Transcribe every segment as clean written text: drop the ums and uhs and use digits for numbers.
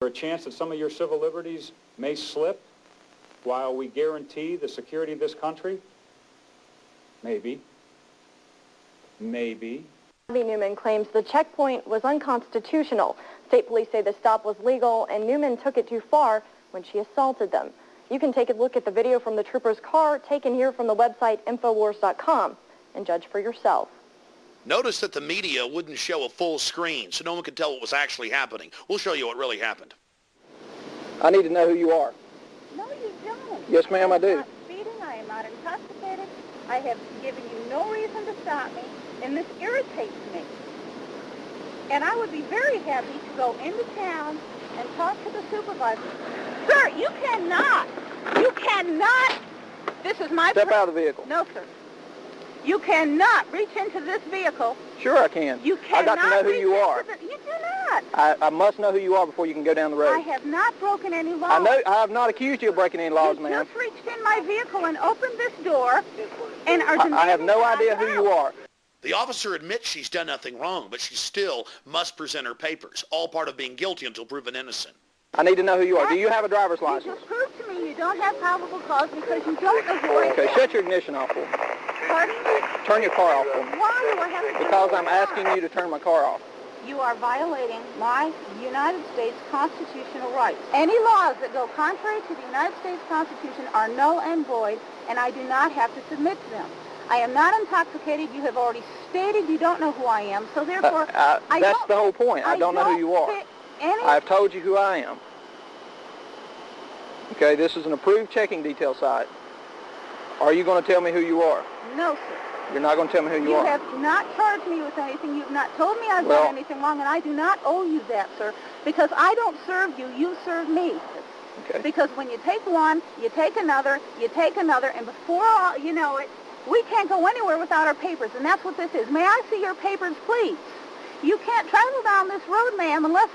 there a chance that some of your civil liberties may slip while we guarantee the security of this country? Maybe. Maybe. Abby Newman claims the checkpoint was unconstitutional. State police say the stop was legal and Newman took it too far when she assaulted them. You can take a look at the video from the trooper's car taken here from the website Infowars.com and judge for yourself. Notice that the media wouldn't show a full screen so no one could tell what was actually happening. We'll show you what really happened. I need to know who you are. No, you don't. Yes, ma'am, I do. I am not speeding. I am not intoxicated. I have given you no reason to stop me, and this irritates me. And I would be very happy to go into town and talk to the supervisor. Sir, you cannot. You cannot. This is my... Step out of the vehicle. No, sir. You cannot reach into this vehicle. Sure I can. You cannot. I got to know who you are. You do not. I must know who you are before you can go down the road. I have not broken any laws. I have not accused you of breaking any laws, ma'am. You just reached in my vehicle and opened this door and are demanding... I have no idea who you are. The officer admits she's done nothing wrong, but she still must present her papers, all part of being guilty until proven innocent. I need to know who you are. Do you have a driver's license? You just proved to me you don't have probable cause because you don't avoid... Okay, shut your ignition off for me. Pardon me? Turn your car off for me. Why do I have to... Because I'm asking you to turn my car off. You are violating my United States constitutional rights. Any laws that go contrary to the United States Constitution are null and void, and I do not have to submit to them. I am not intoxicated. You have already stated you don't know who I am, so therefore... that's the whole point. I don't know who you are. I've told you who I am. Okay, this is an approved checking detail site. Are you going to tell me who you are? No, sir. You're not going to tell me who you are? You have not charged me with anything. You've not told me I've done anything wrong, and I do not owe you that, sir, because I don't serve you. You serve me. Okay. Because when you take one, you take another, and before you know it, we can't go anywhere without our papers, and that's what this is. May I see your papers, please? You can't travel down this road, ma'am, unless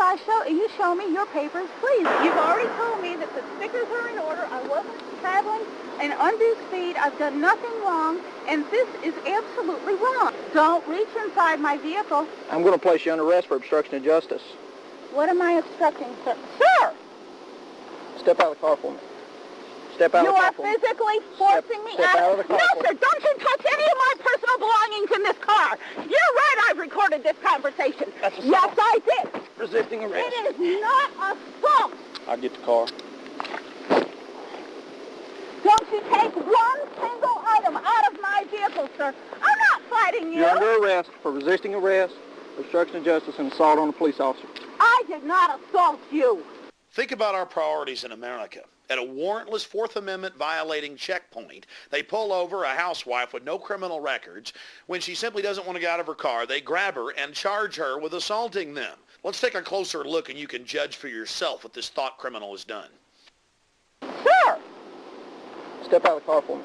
you show me your papers, please. You've already told me that the stickers are in order. I wasn't traveling an undue speed. I've done nothing wrong, and this is absolutely wrong. Don't reach inside my vehicle. I'm going to place you under arrest for obstruction of justice. What am I obstructing, sir? Sir! Step out of the car for me. Step out of the car for me. You are physically forcing me out. Out of the car. No, sir, don't you touch any of my personal belongings in this car. You're right, I've recorded this conversation. That's assault. Yes, I did. Resisting arrest. It is not assault. I'll get the car. Don't you take one single item out of my vehicle, sir. I'm not fighting you. You're under arrest for resisting arrest, obstruction of justice, and assault on a police officer. I did not assault you. Think about our priorities in America. At a warrantless Fourth Amendment violating checkpoint, they pull over a housewife with no criminal records. When she simply doesn't want to get out of her car, they grab her and charge her with assaulting them. Let's take a closer look and you can judge for yourself what this thought criminal has done. Sir! Step out of the car for me.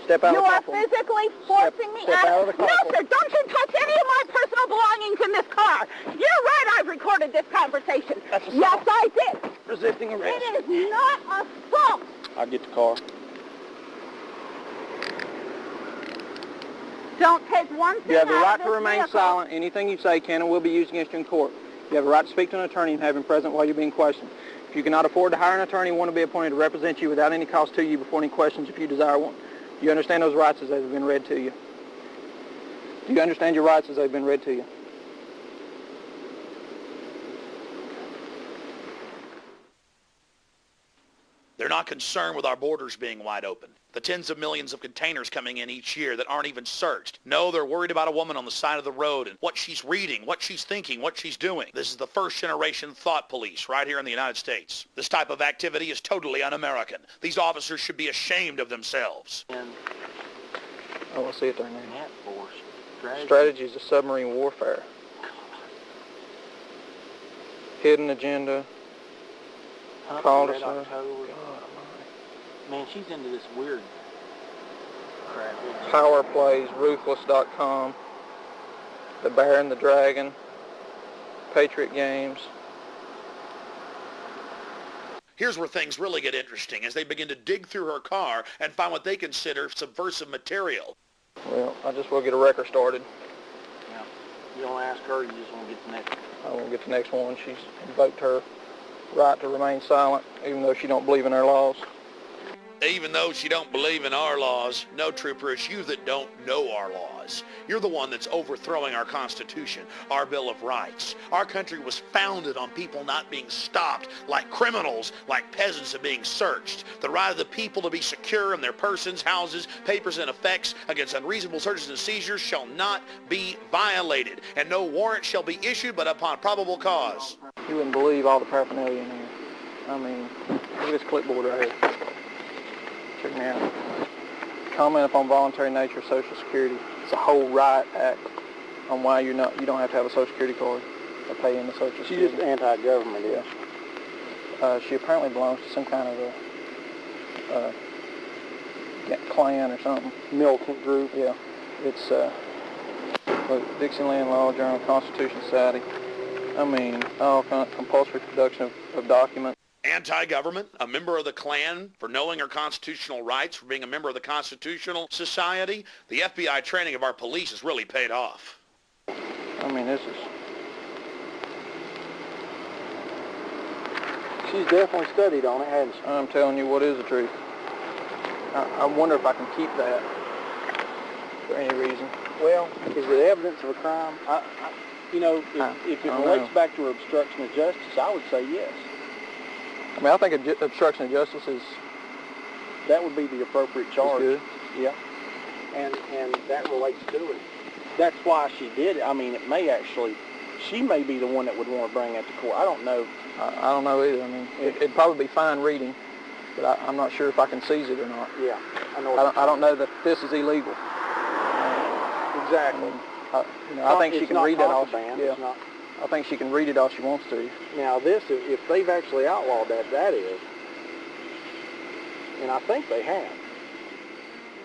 Step out of the car for me. You are physically forcing me out. Step out of the car. No, sir, don't you touch any of my personal belongings in this car. You're right, I've recorded this conversation. That's assault. Yes, I did. Resisting arrest. It is not assault. I'll get the car. Don't take one thing You have the out right of to this remain vehicle. silent. Anything you say can and will be used against you in court. You have a right to speak to an attorney and have him present while you're being questioned. If you cannot afford to hire an attorney, one will be appointed to represent you without any cost to you before any questions if you desire one. Do you understand those rights as they've been read to you? Do you understand your rights as they've been read to you? They're not concerned with our borders being wide open. The tens of millions of containers coming in each year that aren't even searched. No, they're worried about a woman on the side of the road and what she's reading, what she's thinking, what she's doing. This is the first generation thought police right here in the United States. This type of activity is totally un-American. These officers should be ashamed of themselves. I want to see it there now. Strategies of submarine warfare. Hidden agenda. Call to serve. Man, she's into this weird crap. Power Plays, Ruthless.com, The Bear and the Dragon, Patriot Games. Here's where things really get interesting as they begin to dig through her car and find what they consider subversive material. Well, I just will get a record started. Yeah. You don't ask her, you just want to get the next one. I won't get the next one. She's invoked her right to remain silent, even though she don't believe in our laws. Even though she don't believe in our laws, no, trooper, it's you that don't know our laws. You're the one that's overthrowing our Constitution, our Bill of Rights. Our country was founded on people not being stopped like criminals, like peasants are being searched. The right of the people to be secure in their persons, houses, papers, and effects against unreasonable searches and seizures shall not be violated, and no warrant shall be issued but upon probable cause. You wouldn't believe all the paraphernalia in here. I mean, look at this clipboard right here. Check me out. Comment upon voluntary nature of Social Security. It's a whole riot act on why you don't have to have a Social Security card to pay into Social Security. She's just anti-government, yeah. She apparently belongs to some kind of a clan or something. Militant group. Yeah. It's Dixieland Law Journal, Constitution Society. I mean, all kind of compulsory production of documents. Anti-government, a member of the Klan for knowing her constitutional rights, for being a member of the Constitutional Society. The FBI training of our police has really paid off. I mean, this is... She's definitely studied on it, hasn't she? I'm telling you what is the truth. I wonder if I can keep that for any reason. Well, is it evidence of a crime? If it relates back to her obstruction of justice, I would say yes. I mean, I think obstruction of justice is... That would be the appropriate charge. Good. Yeah. And that relates to it. That's why she did it. I mean, it may actually... She may be the one that would want to bring that to court. I don't know. I don't know either. I mean, it'd probably be fine reading, but I'm not sure if I can seize it or not. Yeah. I don't know that this is illegal. Exactly. I think she can read that all. Yeah. I think she can read it all she wants to. Now this, if they've actually outlawed that is, and I think they have.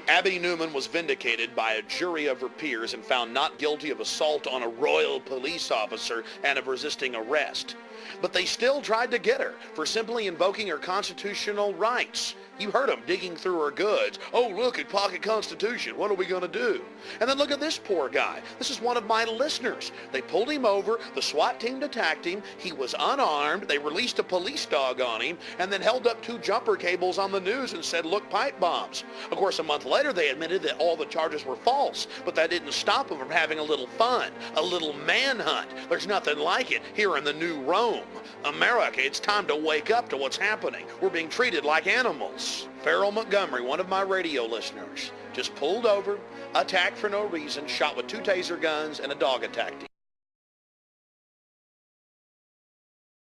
Abby Newman was vindicated by a jury of her peers and found not guilty of assault on a royal police officer and of resisting arrest. But they still tried to get her for simply invoking her constitutional rights. You heard them digging through her goods. Oh, look at Pocket Constitution. What are we going to do? And then look at this poor guy. This is one of my listeners. They pulled him over. The SWAT team attacked him. He was unarmed. They released a police dog on him and then held up 2 jumper cables on the news and said, look, pipe bombs. Of course, a month later, they admitted that all the charges were false, but that didn't stop them from having a little fun, a little manhunt. There's nothing like it here in the new Rome. America, it's time to wake up to what's happening. We're being treated like animals. Farrell Montgomery, one of my radio listeners, just pulled over, attacked for no reason, shot with 2 taser guns, and a dog attacked him.